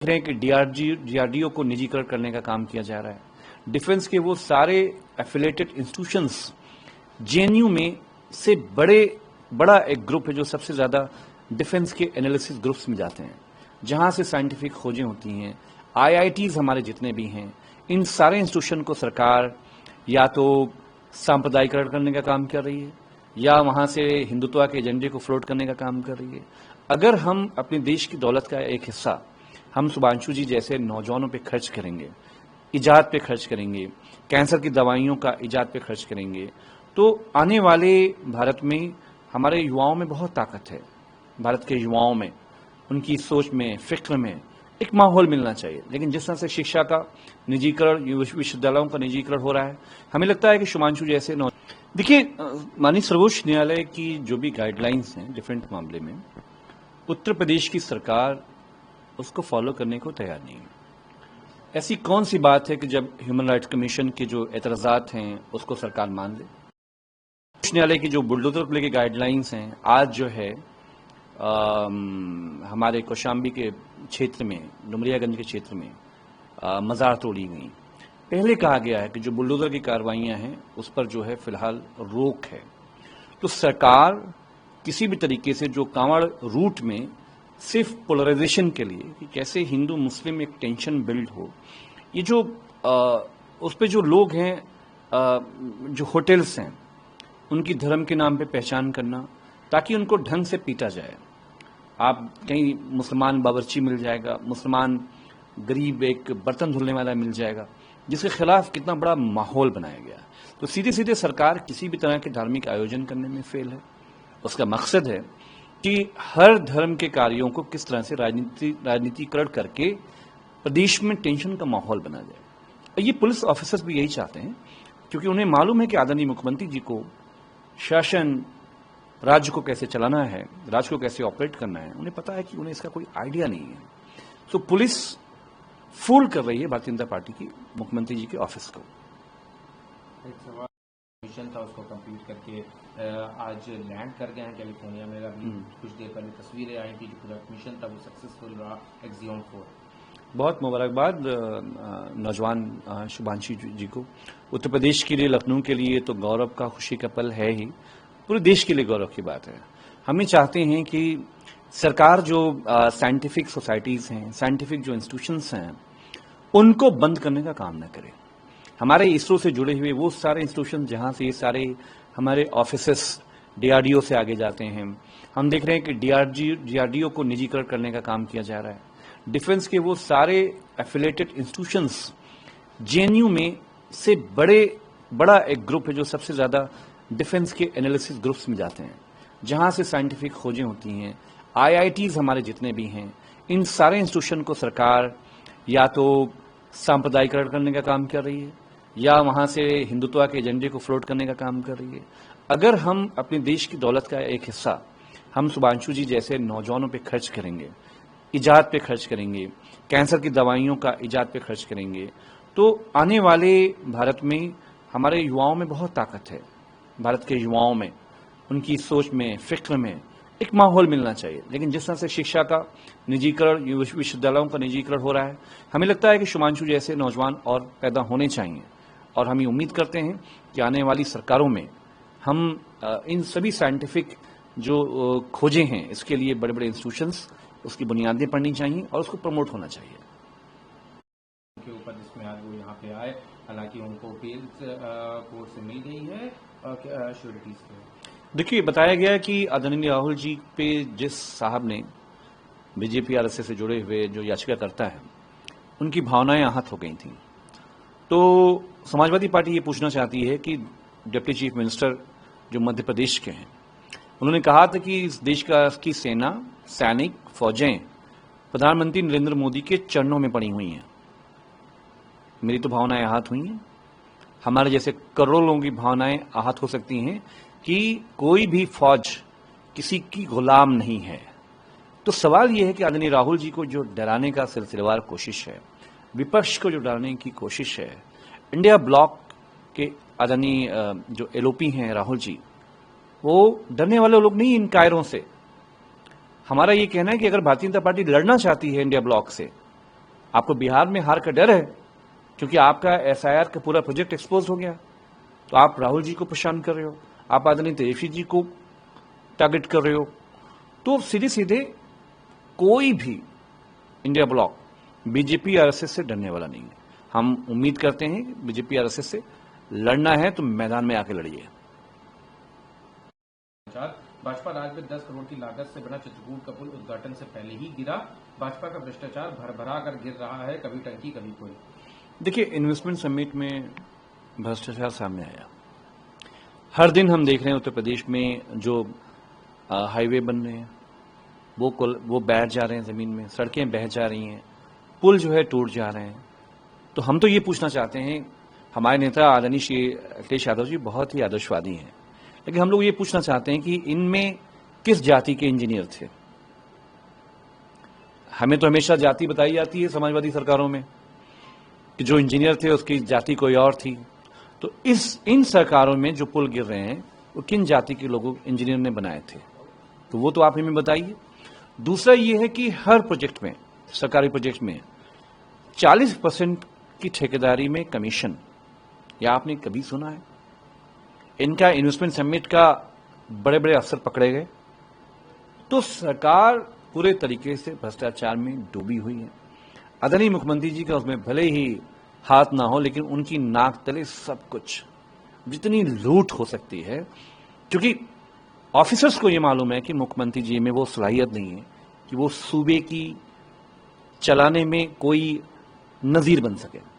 रहे हैं कि डीआरडीओ को निजीकरण करने का काम किया जा रहा है। डिफेंस के वो सारे एफिलेटेड इंस्टीट्यूशंस जेएनयू में से बड़ा एक ग्रुप है जो सबसे ज्यादा डिफेंस के एनालिसिस ग्रुप्स में जाते हैं, जहां से साइंटिफिक खोजें होती हैं। आईआईटीज हमारे जितने भी हैं, इन सारे इंस्टीट्यूशन को सरकार या तो सांप्रदायिकरण करने का काम कर रही है या वहां से हिंदुत्व के एजेंडे को फ्लोट करने का काम कर रही है। अगर हम अपने देश की दौलत का एक हिस्सा हम सुभांशु जी जैसे नौजवानों पे खर्च करेंगे, इजाद पे खर्च करेंगे, कैंसर की दवाइयों का इजाद पे खर्च करेंगे, तो आने वाले भारत में हमारे युवाओं में बहुत ताकत है। भारत के युवाओं में, उनकी सोच में, फिक्र में एक माहौल मिलना चाहिए। लेकिन जिस तरह से शिक्षा का निजीकरण, विश्वविद्यालयों का निजीकरण हो रहा है, हमें लगता है कि सुभांशु जैसे देखिए, माननीय सर्वोच्च न्यायालय की जो भी गाइडलाइंस हैं डिफरेंट मामले में, उत्तर प्रदेश की सरकार उसको फॉलो करने को तैयार नहीं है। ऐसी कौन सी बात है कि जब ह्यूमन राइट्स कमीशन के जो एतराजात हैं उसको सरकार मान ले। उच्च न्यायालय की जो बुलडोजर को लेकर गाइडलाइंस हैं, आज जो है हमारे कौशाम्बी के क्षेत्र में, डुमरियागंज के क्षेत्र में मजार तोड़ी गई। पहले कहा गया है कि जो बुलडोजर की कार्रवाइयां हैं उस पर जो है फिलहाल रोक है। तो सरकार किसी भी तरीके से जो कांवड़ रूट में सिर्फ पोलराइजेशन के लिए कि कैसे हिंदू मुस्लिम एक टेंशन बिल्ड हो, ये जो उस पे जो लोग हैं, जो होटल्स हैं, उनकी धर्म के नाम पे पहचान करना ताकि उनको ढंग से पीटा जाए। आप कहीं मुसलमान बावर्ची मिल जाएगा, मुसलमान गरीब एक बर्तन धुलने वाला मिल जाएगा, जिसके खिलाफ कितना बड़ा माहौल बनाया गया। तो सीधे सीधे सरकार किसी भी तरह के धार्मिक आयोजन करने में फेल है। उसका मकसद है कि हर धर्म के कार्यों को किस तरह से राजनीतिकरण करके प्रदेश में टेंशन का माहौल बना जाए। ये पुलिस ऑफिसर्स भी यही चाहते हैं, क्योंकि उन्हें मालूम है कि आदरणीय मुख्यमंत्री जी को शासन, राज्य को कैसे चलाना है, राज्य को कैसे ऑपरेट करना है, उन्हें पता है कि उन्हें इसका कोई आइडिया नहीं है। तो पुलिस फूल कर रही है भारतीय जनता पार्टी की मुख्यमंत्री जी के ऑफिस को। मिशन था उसको कंप्लीट करके आज लैंड कर गए हैं कैलिफोर्निया में। अभी कुछ देर पहले तस्वीरें आई थी, जो पूरा मिशन था वो सक्सेसफुल रहा, एक्सियोम 4। बहुत मुबारकबाद नौजवान शुभांशु जी को। उत्तर प्रदेश के लिए, लखनऊ के लिए तो गौरव का, खुशी का पल है ही, पूरे देश के लिए गौरव की बात है। हम चाहते हैं कि सरकार जो साइंटिफिक सोसाइटीज हैं, साइंटिफिक जो इंस्टीट्यूशंस हैं, उनको बंद करने का काम न करे। हमारे इसरो से जुड़े हुए वो सारे इंस्टीट्यूशन जहां से ये सारे हमारे ऑफिसर्स डीआरडीओ से आगे जाते हैं, हम देख रहे हैं कि डीआरडीओ को निजीकरण करने का काम किया जा रहा है। डिफेंस के वो सारे एफिलेटेड इंस्टीट्यूशंस जेएनयू में से बड़ा एक ग्रुप है जो सबसे ज्यादा डिफेंस के एनालिसिस ग्रुप्स में जाते हैं, जहां से साइंटिफिक खोजें होती हैं। आईआईटीज हमारे जितने भी हैं, इन सारे इंस्टीट्यूशन को सरकार या तो सांप्रदायिकरण करने का काम कर रही है या वहां से हिंदुत्व के एजेंडे को फ्लोट करने का काम कर रही है। अगर हम अपने देश की दौलत का एक हिस्सा हम सुभांशु जी जैसे नौजवानों पे खर्च करेंगे, इजाद पे खर्च करेंगे, कैंसर की दवाइयों का इजाद पे खर्च करेंगे, तो आने वाले भारत में हमारे युवाओं में बहुत ताकत है। भारत के युवाओं में, उनकी सोच में, फिक्र में एक माहौल मिलना चाहिए। लेकिन जिस तरह से शिक्षा का निजीकरण, विश्वविद्यालयों का निजीकरण हो रहा है, हमें लगता है कि शुभांशु जैसे नौजवान और पैदा होने चाहिए। और हम ये उम्मीद करते हैं कि आने वाली सरकारों में हम इन सभी साइंटिफिक जो खोजें हैं, इसके लिए बड़े बड़े इंस्टीट्यूशंस, उसकी बुनियादें पड़नी चाहिए और उसको प्रमोट होना चाहिए। के ऊपर जिसमें आज वो यहाँ पे आए, हालांकि उनको बेल कोर्ट से मिल गई है श्योरिटीज पे। देखिए, बताया गया कि आदरणीय राहुल जी पे जिस साहब ने बीजेपी आरएसएस से जुड़े हुए जो याचिका करता है, उनकी भावनाएं आहत हो गई थी। तो समाजवादी पार्टी ये पूछना चाहती है कि डिप्टी चीफ मिनिस्टर जो मध्य प्रदेश के हैं, उन्होंने कहा था कि इस देश की सेना, सैनिक, फौजें प्रधानमंत्री नरेंद्र मोदी के चरणों में पड़ी हुई हैं। मेरी तो भावनाएं आहत हुई हैं, हमारे जैसे करोड़ों लोगों की भावनाएं आहत हो सकती हैं कि कोई भी फौज किसी की गुलाम नहीं है। तो सवाल यह है कि आदरणीय राहुल जी को जो डराने का सिलसिलेवार कोशिश है, विपक्ष को जो डराने की कोशिश है, इंडिया ब्लॉक के आदरणीय जो एलओपी हैं राहुल जी, वो डरने वाले लोग नहीं इन कायरों से। हमारा ये कहना है कि अगर भारतीय जनता पार्टी लड़ना चाहती है इंडिया ब्लॉक से, आपको बिहार में हार का डर है क्योंकि आपका एसआईआर का पूरा प्रोजेक्ट एक्सपोज हो गया, तो आप राहुल जी को परेशान कर रहे हो, आप आदरणीय तेजस्वी जी को टारगेट कर रहे हो। तो सीधे सीधे कोई भी इंडिया ब्लॉक बीजेपी आरएसएस से डरने वाला नहीं है। हम उम्मीद करते हैं कि बीजेपी आरएसएस से लड़ना है तो मैदान में आके लड़िए। भाजपा राज्य में 10 करोड़ की लागत से बना चित्रकूट का पुल उद्घाटन से पहले ही गिरा। भाजपा का भ्रष्टाचार भरभरा कर गिर रहा है, कभी टंकी कभी पुल। देखिए, इन्वेस्टमेंट समिट में भ्रष्टाचार सामने आया। हर दिन हम देख रहे हैं उत्तर प्रदेश में जो हाईवे बन रहे हैं वो बैठ जा रहे हैं जमीन में, सड़कें बह जा रही हैं, पुल जो है टूट जा रहे हैं। तो हम तो ये पूछना चाहते हैं, हमारे नेता आदरणीय श्री अखिलेश यादव जी बहुत ही आदर्शवादी हैं, लेकिन हम लोग ये पूछना चाहते हैं कि इनमें किस जाति के इंजीनियर थे। हमें तो हमेशा जाति बताई जाती है समाजवादी सरकारों में कि जो इंजीनियर थे उसकी जाति कोई और थी। तो इन सरकारों में जो पुल गिर रहे हैं वो किन जाति के लोगों इंजीनियर ने बनाए थे, तो वो तो आप हमें बताइए। दूसरा ये है कि हर प्रोजेक्ट में, सरकारी प्रोजेक्ट में 40% की ठेकेदारी में कमीशन, या आपने कभी सुना है? इनका इन्वेस्टमेंट समिट का बड़े बड़े अफसर पकड़े गए। तो सरकार पूरे तरीके से भ्रष्टाचार में डूबी हुई है। आदरणीय मुख्यमंत्री जी का उसमें भले ही हाथ ना हो, लेकिन उनकी नाक तले सब कुछ, जितनी लूट हो सकती है, क्योंकि ऑफिसर्स को ये मालूम है कि मुख्यमंत्री जी में वो सलाहियत नहीं है कि वो सूबे की चलाने में कोई नजीर बन सके।